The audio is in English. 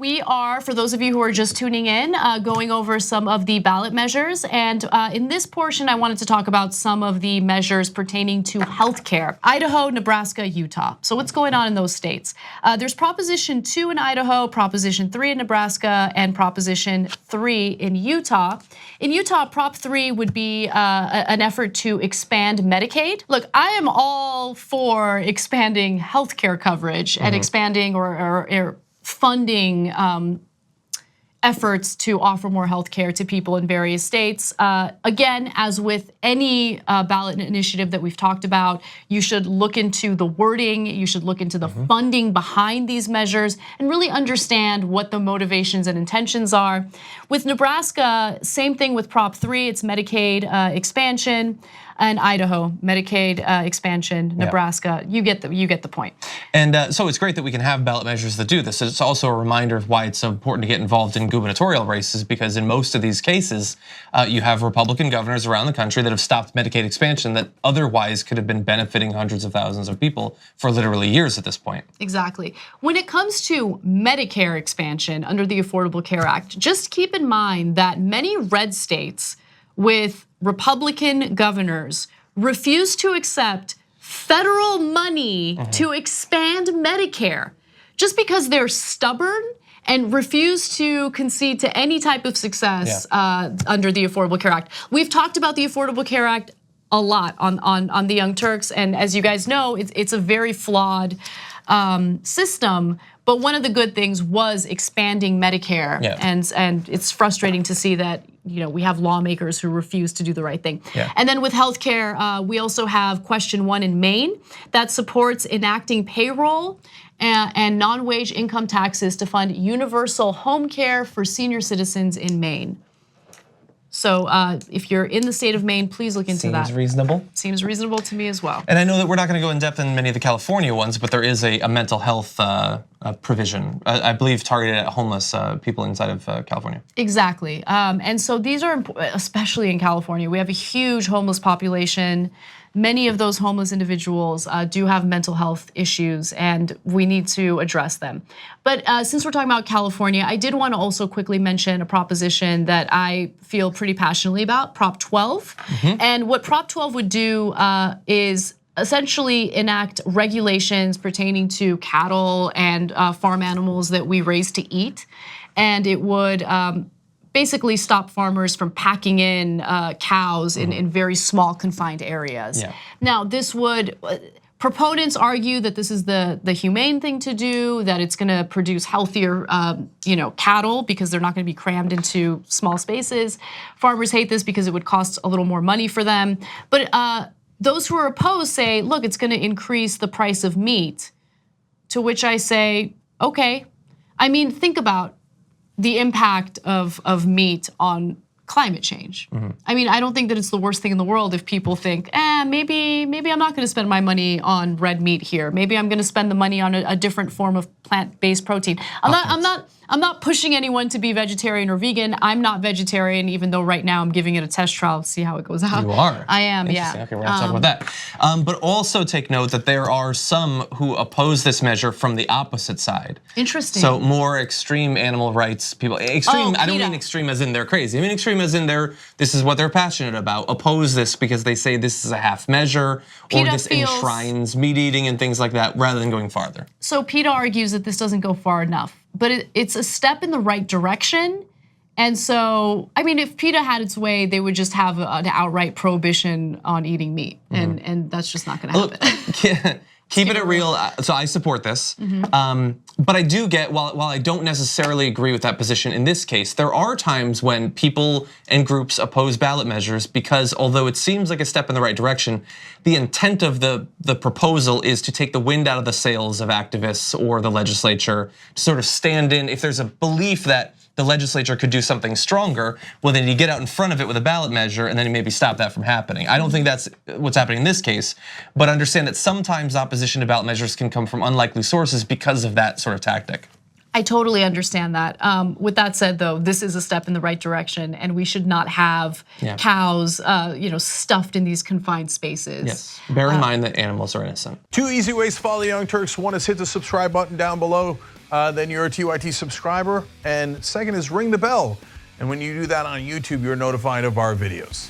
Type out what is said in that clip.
we are, for those of you who are just tuning in, going over some of the ballot measures. And in this portion, I wanted to talk about some of the measures pertaining to healthcare. Idaho, Nebraska, Utah. So what's going on in those states? There's Proposition 2 in Idaho, Proposition 3 in Nebraska, and Proposition 3 in Utah. In Utah, Prop 3 would be an effort to expand Medicaid. Look, I am all for expanding healthcare coverage and expanding or funding efforts to offer more health care to people in various states. Again, as with any ballot initiative that we've talked about, you should look into the wording, you should look into the funding behind these measures and really understand what the motivations and intentions are. With Nebraska, same thing with Prop 3, it's Medicaid expansion. And Idaho, Medicaid expansion, Nebraska, you get the point. And so it's great that we can have ballot measures that do this. It's also a reminder of why it's so important to get involved in gubernatorial races, because in most of these cases, you have Republican governors around the country that have stopped Medicaid expansion that otherwise could have been benefiting hundreds of thousands of people for literally years at this point. Exactly. When it comes to Medicare expansion under the Affordable Care Act, just keep in mind that many red states with Republican governors refuse to accept federal money to expand Medicare just because they're stubborn and refuse to concede to any type of success under the Affordable Care Act. We've talked about the Affordable Care Act a lot on the Young Turks, and as you guys know, it's a very flawed system. But one of the good things was expanding Medicare, and it's frustrating to see that we have lawmakers who refuse to do the right thing. And then with healthcare, we also have question 1 in Maine that supports enacting payroll and non-wage income taxes to fund universal home care for senior citizens in Maine. So if you're in the state of Maine, please look into that. Seems reasonable. Seems reasonable to me as well. And I know that we're not going to go in depth in many of the California ones, but there is a mental health provision, I believe targeted at homeless people inside of California. Exactly, and so these are, especially in California, we have a huge homeless population. Many of those homeless individuals do have mental health issues, and we need to address them. But since we're talking about California, I did want to also quickly mention a proposition that I feel pretty passionately about, Prop 12. And what Prop 12 would do is essentially enact regulations pertaining to cattle and farm animals that we raise to eat. And it would basically stop farmers from packing in cows in very small confined areas. Now, this would, proponents argue that this is the humane thing to do, that it's gonna produce healthier cattle because they're not gonna be crammed into small spaces. Farmers hate this because it would cost a little more money for them. But those who are opposed say, look, it's gonna increase the price of meat, to which I say, okay. I mean, think about the impact of meat on climate change. I mean, I don't think that it's the worst thing in the world if people think, maybe I'm not gonna spend my money on red meat here. Maybe I'm gonna spend the money on a different form of plant-based protein. I'm not pushing anyone to be vegetarian or vegan. I'm not vegetarian, even though right now I'm giving it a test trial to see how it goes out. You are? I am, yeah. Okay, we're gonna talk about that. But also take note that there are some who oppose this measure from the opposite side. Interesting. So more extreme animal rights people, extreme, I don't mean extreme as in they're crazy. I mean extreme as in this is what they're passionate about. Oppose this because they say this is a half measure, or this enshrines meat eating and things like that, rather than going farther. So PETA argues that this doesn't go far enough, but it's a step in the right direction. And so, I mean, if PETA had its way, they would just have an outright prohibition on eating meat, and that's just not gonna happen. Keep it real, so I support this. But I do get, while I don't necessarily agree with that position in this case, there are times when people and groups oppose ballot measures because although it seems like a step in the right direction, the intent of the proposal is to take the wind out of the sails of activists or the legislature to sort of stand in. If there's a belief that the legislature could do something stronger, well then you get out in front of it with a ballot measure and then you maybe stop that from happening. I don't think that's what's happening in this case, but understand that sometimes opposition to ballot measures can come from unlikely sources because of that sort of tactic. I totally understand that. With that said though, this is a step in the right direction and we should not have cows stuffed in these confined spaces. Yes, bear in mind that animals are innocent. 2 easy ways to follow the Young Turks. One is hit the subscribe button down below. then you're a TYT subscriber. And second is ring the bell. And when you do that on YouTube, you're notified of our videos.